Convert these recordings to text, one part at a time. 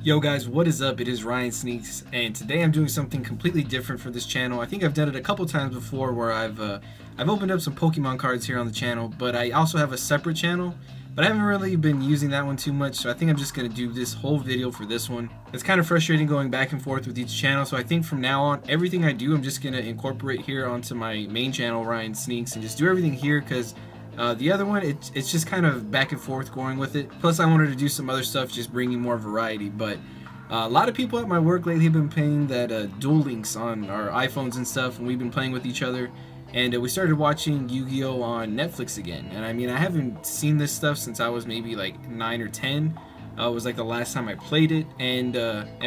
Yo guys, what is up? It is Ryan Sneaks, and today I'm doing something completely different for this channel. I think I've done it a couple times before where I've opened up some Pokemon cards here on the channel, but I also have a separate channel, but I haven't really been using that one too much, so I think I'm just going to do this whole video for this one. It's kind of frustrating going back and forth with each channel, so I think from now on, everything I do, I'm just going to incorporate here onto my main channel, Ryan Sneaks, and just do everything here because the other one, it's just kind of back and forth going with it. Plus, I wanted to do some other stuff, just bringing more variety. But a lot of people at my work lately have been playing that Duel Links on our iPhones and stuff, and we've been playing with each other. And we started watching YuGiOh on Netflix again. And I mean, I haven't seen this stuff since I was maybe like 9 or 10. It was like the last time I played it, and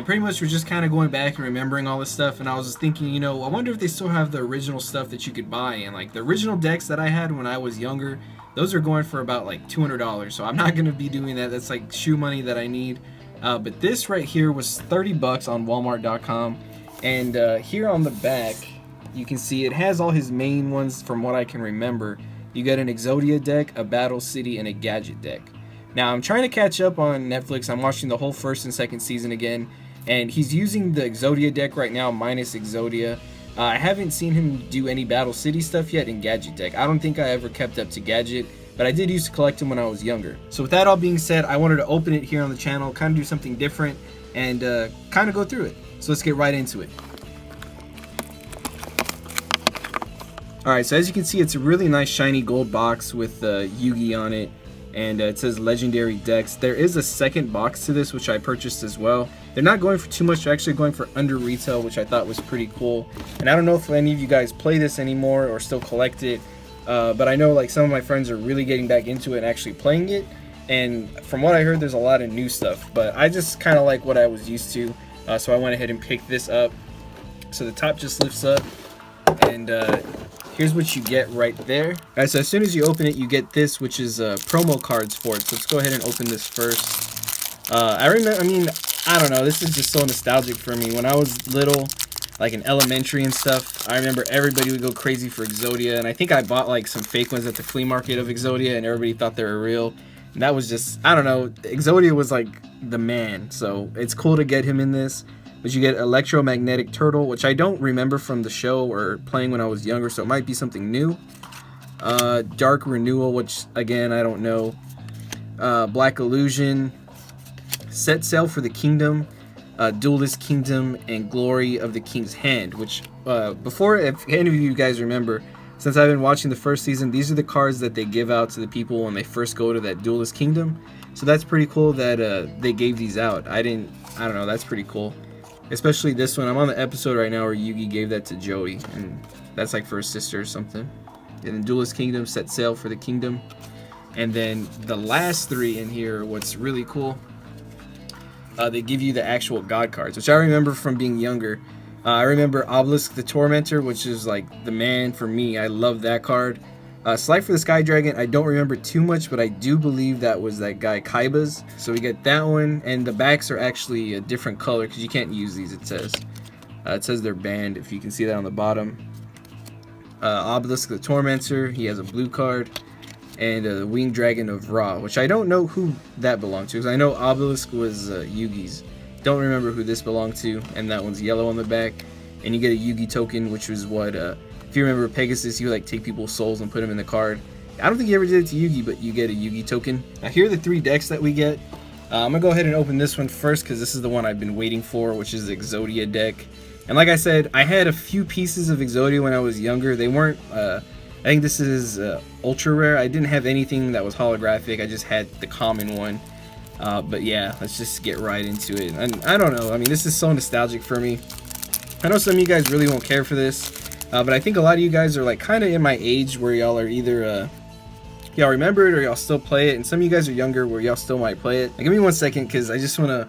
pretty much we're just kind of going back and remembering all this stuff. And I was just thinking, you know, I wonder if they still have the original stuff that you could buy. And like the original decks that I had when I was younger, those are going for about like $200. So I'm not gonna be doing that. That's like shoe money that I need. But this right here was 30 bucks on Walmart.com, and here on the back, you can see it has all his main ones from what I can remember. You got an Exodia deck, a Battle City, and a Gadget deck. Now, I'm trying to catch up on Netflix. I'm watching the whole first and second season again, and he's using the Exodia deck right now, minus Exodia. I haven't seen him do any Battle City stuff yet in Gadget deck. I don't think I ever kept up to Gadget, but I did used to collect him when I was younger. So with that all being said, I wanted to open it here on the channel, kind of do something different, and kind of go through it. So let's get right into it. Alright, so as you can see, it's a really nice shiny gold box with Yugi on it. And it says legendary decks. There is a second box to this, which I purchased as well. They're not going for too much, they're actually going for under retail, which I thought was pretty cool. And I don't know if any of you guys play this anymore or still collect it, but I know like some of my friends are really getting back into it and actually playing it. And from what I heard, there's a lot of new stuff, but I just kind of like what I was used to, so I went ahead and picked this up. So the top just lifts up, and here's what you get right there. Alright, so as soon as you open it, you get this, which is promo cards for it. So let's go ahead and open this first. I don't know, this is just so nostalgic for me. When I was little, like in elementary and stuff, I remember everybody would go crazy for Exodia, and I think I bought like some fake ones at the flea market of Exodia, and everybody thought they were real. And that was just, I don't know, Exodia was like the man, so it's cool to get him in this. But you get Electromagnetic Turtle, which I don't remember from the show or playing when I was younger, so it might be something new. Dark Renewal, which again I don't know. Black Illusion, Set Sail for the Kingdom, Duelist Kingdom, and Glory of the King's Hand. Which before, if any of you guys remember, since I've been watching the first season, these are the cards that they give out to the people when they first go to that Duelist Kingdom. So that's pretty cool that they gave these out. I don't know, that's pretty cool. Especially this one. I'm on the episode right now where Yugi gave that to Joey, and that's like for his sister or something. And then Duelist Kingdom, Set Sail for the Kingdom. And then the last three in here, what's really cool, they give you the actual God cards, which I remember from being younger. I remember Obelisk the Tormentor, which is like the man for me. I love that card. Slide for the Sky Dragon, I don't remember too much, but I do believe that was that guy Kaiba's. So we get that one, and the backs are actually a different color because you can't use these, it says. It says they're banned, if you can see that on the bottom. Obelisk the Tormentor, he has a blue card. And the Winged Dragon of Ra, which I don't know who that belonged to, because I know Obelisk was Yugi's. Don't remember who this belonged to, and that one's yellow on the back. And you get a Yugi token, which was what... if you remember Pegasus, you would like take people's souls and put them in the card. I don't think you ever did it to Yugi, but you get a Yugi token. Now here are the three decks that we get. I'm going to go ahead and open this one first because this is the one I've been waiting for, which is the Exodia deck. And like I said, I had a few pieces of Exodia when I was younger. They weren't, I think this is ultra rare. I didn't have anything that was holographic. I just had the common one. But yeah, let's just get right into it. And I don't know, I mean, this is so nostalgic for me. I know some of you guys really won't care for this. But I think a lot of you guys are like kind of in my age where y'all are either y'all remember it or y'all still play it, and some of you guys are younger where y'all still might play it. Like, give me 1 second because I just want to,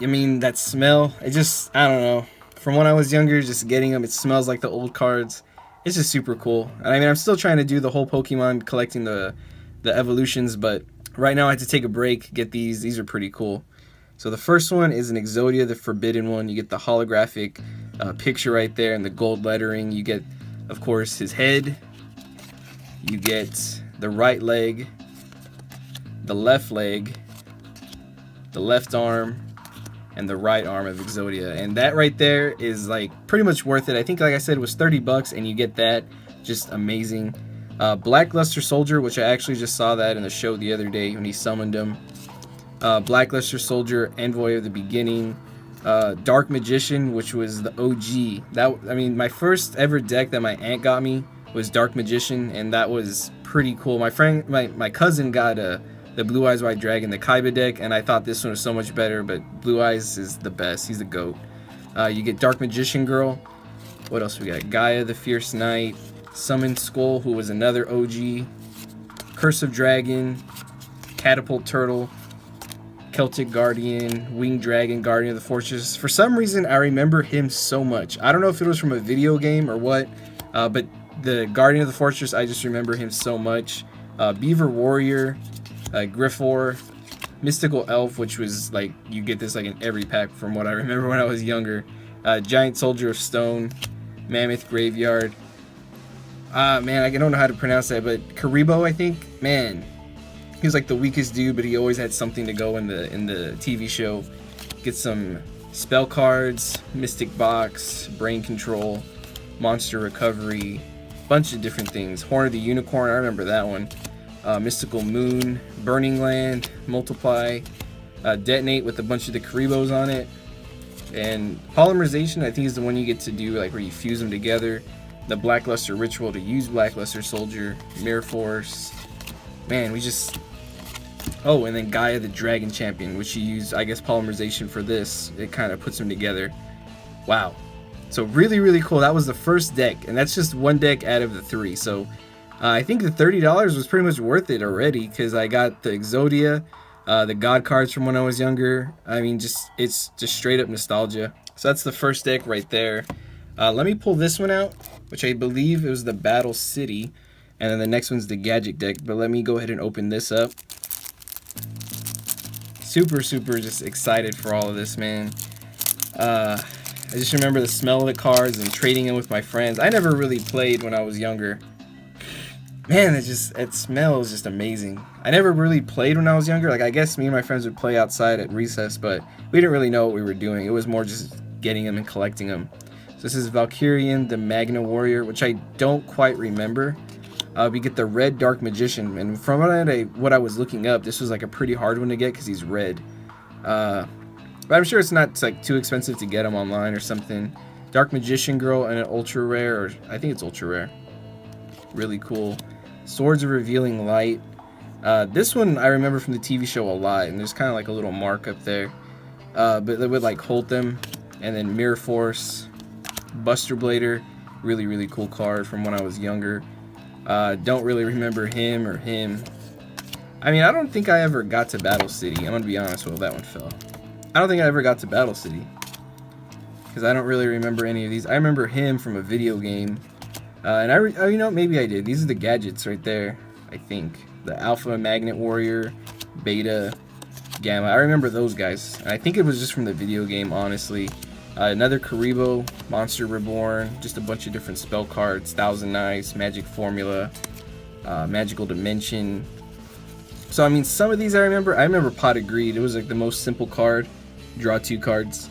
I mean, that smell, I don't know, from when I was younger, just getting them, it smells like the old cards. It's just super cool. And I mean, I'm still trying to do the whole Pokemon collecting the evolutions, but right now I had to take a break, get these are pretty cool. So the first one is an Exodia, the forbidden one. You get the holographic picture right there and the gold lettering. You get, of course, his head. You get the right leg, the left leg, the left arm, and the right arm of Exodia. And that right there is like pretty much worth it. I think, like I said, it was 30 bucks and you get that. Just amazing. Blackluster Soldier, which I actually just saw that in the show the other day when he summoned him. Blackluster Soldier, Envoy of the Beginning. Dark Magician, which was the OG. I mean, my first ever deck that my aunt got me was Dark Magician, and that was pretty cool. My cousin got the Blue Eyes White Dragon, the Kaiba deck, and I thought this one was so much better, but Blue Eyes is the best. He's the GOAT. You get Dark Magician Girl. What else we got? Gaia the Fierce Knight. Summon Skull, who was another OG. Curse of Dragon. Catapult Turtle. Celtic Guardian. Winged Dragon, Guardian of the Fortress. For some reason, I remember him so much. I don't know if it was from a video game or what, but the Guardian of the Fortress, I just remember him so much. Beaver Warrior. Griffor. Mystical Elf, which was like, you get this like in every pack from what I remember when I was younger. Giant Soldier of Stone. Mammoth Graveyard. Man, I don't know how to pronounce that, but Karibo, I think. Man, he was like the weakest dude, but he always had something to go in the TV show. Get some spell cards, Mystic Box, Brain Control, Monster Recovery, bunch of different things. Horn of the Unicorn, I remember that one. Mystical Moon, Burning Land, Multiply, Detonate with a bunch of the Karibos on it, and Polymerization, I think, is the one you get to do like where you fuse them together. The Blackluster Ritual to use Blackluster Soldier, Mirror Force. Man, we just... Oh, and then Gaia the Dragon Champion, which you use, I guess, Polymerization for this. It kind of puts them together. Wow. So really, really cool. That was the first deck, and that's just one deck out of the three. So I think the $30 was pretty much worth it already, because I got the Exodia, the God cards from when I was younger. I mean, it's just straight up nostalgia. So that's the first deck right there. Let me pull this one out, which I believe it was the Battle City, and then the next one's the Gadget deck. But let me go ahead and open this up. Super just excited for all of this, man. I just remember the smell of the cards and trading them with my friends. I never really played when I was younger. Man, it smells just amazing. I never really played when I was younger. Like, I guess me and my friends would play outside at recess, but we didn't really know what we were doing. It was more just getting them and collecting them. So this is Valkyrian, the Magna Warrior, which I don't quite remember. We get the red Dark Magician, and from what I was looking up, this was like a pretty hard one to get because he's red. But I'm sure it's not like too expensive to get him online or something. Dark Magician Girl and an ultra rare, or I think it's ultra rare. Really cool. Swords of Revealing Light. This one I remember from the TV show a lot, and there's kind of like a little mark up there. But they would like hold them, and then Mirror Force. Buster Blader, really cool card from when I was younger. Don't really remember him or him. I mean, I don't think I ever got to Battle City. I'm gonna be honest. Well, that one fell. I don't think I ever got to Battle City because I don't really remember any of these. I remember him from a video game, and you know, maybe I did. These are the gadgets right there. I think the Alpha Magnet Warrior, Beta, Gamma. I remember those guys. And I think it was just from the video game, honestly. Another Karibo, Monster Reborn, just a bunch of different spell cards, Thousand Knives, Magic Formula, Magical Dimension. So I mean, some of these I remember. I remember Pot of Greed. It was like the most simple card. Draw 2 cards.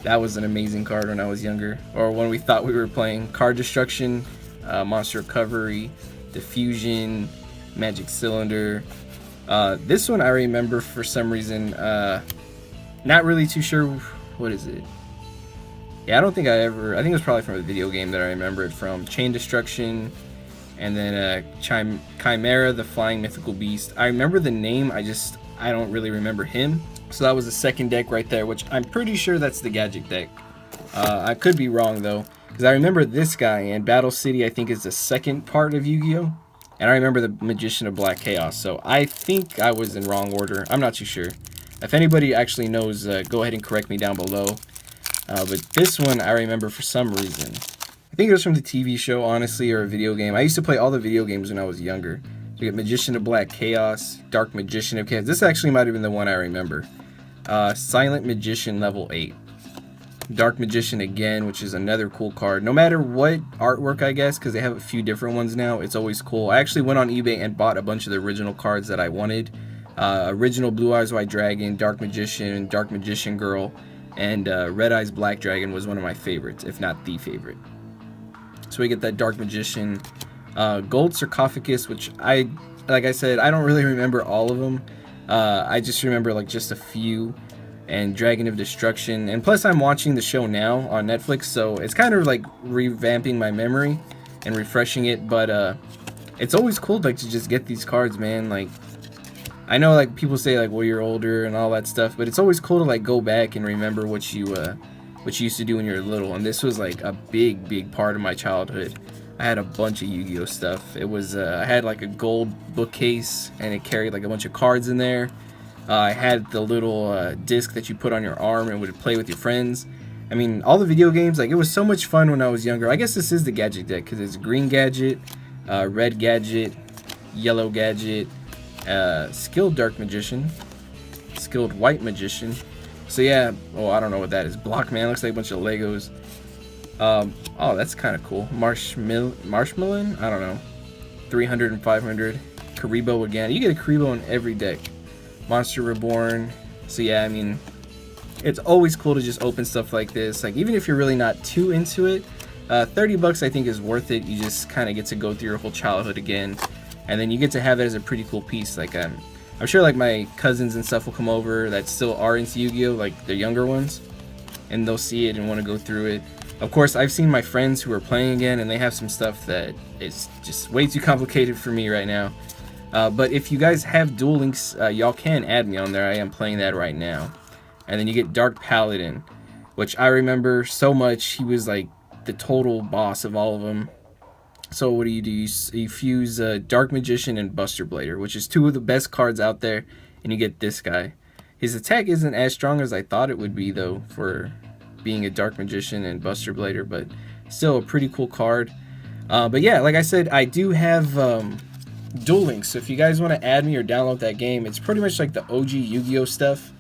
That was an amazing card when I was younger, or when we thought we were playing. Card Destruction, Monster Recovery, Diffusion, Magic Cylinder. This one I remember for some reason. Not really too sure. What is it? Yeah, I think it was probably from a video game that I remember it from. Chain Destruction, and then Chimera, the Flying Mythical Beast. I remember the name, I don't really remember him. So that was the second deck right there, which I'm pretty sure that's the Gadget deck. I could be wrong though, because I remember this guy, and Battle City I think is the second part of Yu-Gi-Oh! And I remember the Magician of Black Chaos, so I think I was in wrong order. I'm not too sure. If anybody actually knows, go ahead and correct me down below. But this one I remember for some reason. I think it was from the TV show, honestly, or a video game. I used to play all the video games when I was younger. So we get Magician of Black Chaos, Dark Magician of Chaos. This actually might have been the one I remember. Silent Magician level 8. Dark Magician again, which is another cool card. No matter what artwork, I guess, because they have a few different ones now, it's always cool. I actually went on eBay and bought a bunch of the original cards that I wanted. Original Blue Eyes White Dragon, Dark Magician Girl, and Red Eyes Black Dragon was one of my favorites, if not the favorite. So we get that Dark Magician, Gold Sarcophagus, which like I said, I don't really remember all of them. I just remember like just a few, and Dragon of Destruction. And plus I'm watching the show now on Netflix, so it's kind of like revamping my memory and refreshing it. But it's always cool like to just get these cards, man. Like, I know like people say like, well, you're older and all that stuff, but it's always cool to like go back and remember what you used to do when you were little. And this was like a big part of my childhood. I had a bunch of Yu-Gi-Oh stuff. It was I had like a gold bookcase, and it carried like a bunch of cards in there. I had the little disc that you put on your arm and would play with your friends. I mean, all the video games, like, it was so much fun when I was younger. I guess this is the gadget deck, because it's green gadget, red gadget, yellow gadget, skilled dark magician, skilled white magician. So yeah, oh, I don't know what that is. Block man, looks like a bunch of Legos. Oh, that's kind of cool. Marshmallow? I don't know. 300 and 500. Karibo again. You get a Karibo in every deck. Monster Reborn. So yeah, I mean, it's always cool to just open stuff like this. Like, even if you're really not too into it, 30 bucks I think is worth it. You just kind of get to go through your whole childhood again, and then you get to have it as a pretty cool piece. Like, I'm sure like my cousins and stuff will come over that still are into Yu-Gi-Oh, like the younger ones, and they'll see it and want to go through it. Of course, I've seen my friends who are playing again, and they have some stuff that is just way too complicated for me right now. But if you guys have Duel Links, y'all can add me on there. I am playing that right now. And then you get Dark Paladin, which I remember so much. He was like the total boss of all of them. So what do? You fuse Dark Magician and Buster Blader, which is two of the best cards out there, and you get this guy. His attack isn't as strong as I thought it would be, though, for being a Dark Magician and Buster Blader, but still a pretty cool card. But yeah, like I said, I do have Duel Links, so if you guys want to add me or download that game, it's pretty much like the OG Yu-Gi-Oh stuff.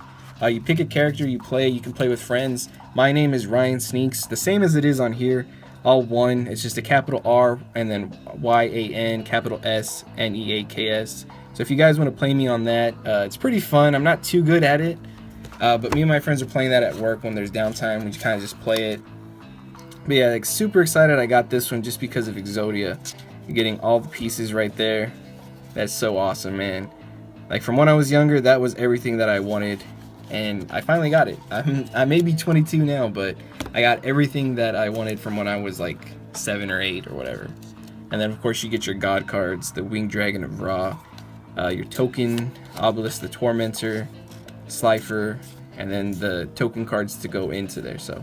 You pick a character, you can play with friends. My name is Ryan Sneaks, the same as it is on here, all one. It's just a capital R and then Y-A-N, capital S-N-E-A-K-S. So if you guys want to play me on that, it's pretty fun. I'm not too good at it, but me and my friends are playing that at work when there's downtime. We kind of just play it. But yeah, like, super excited I got this one just because of Exodia. You're getting all the pieces right there. That's so awesome, man. Like, from when I was younger, that was everything that I wanted, and I finally got it. I may be 22 now, but I got everything that I wanted from when I was like 7 or 8 or whatever. And then of course you get your god cards, the Winged Dragon of Ra, your token, Obelisk the Tormentor, Slifer, and then the token cards to go into there. So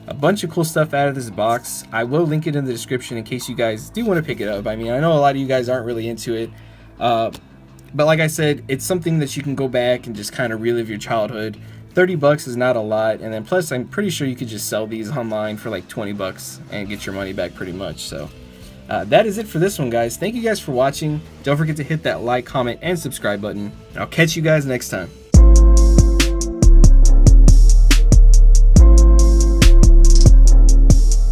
a bunch of cool stuff out of this box. I will link it in the description in case you guys do want to pick it up. I mean, I know a lot of you guys aren't really into it, but like I said, it's something that you can go back and just kind of relive your childhood. 30 bucks is not a lot, and then plus I'm pretty sure you could just sell these online for like 20 bucks and get your money back pretty much. So that is it for this one, guys. Thank you guys for watching. Don't forget to hit that like, comment, and subscribe button. I'll catch you guys next time.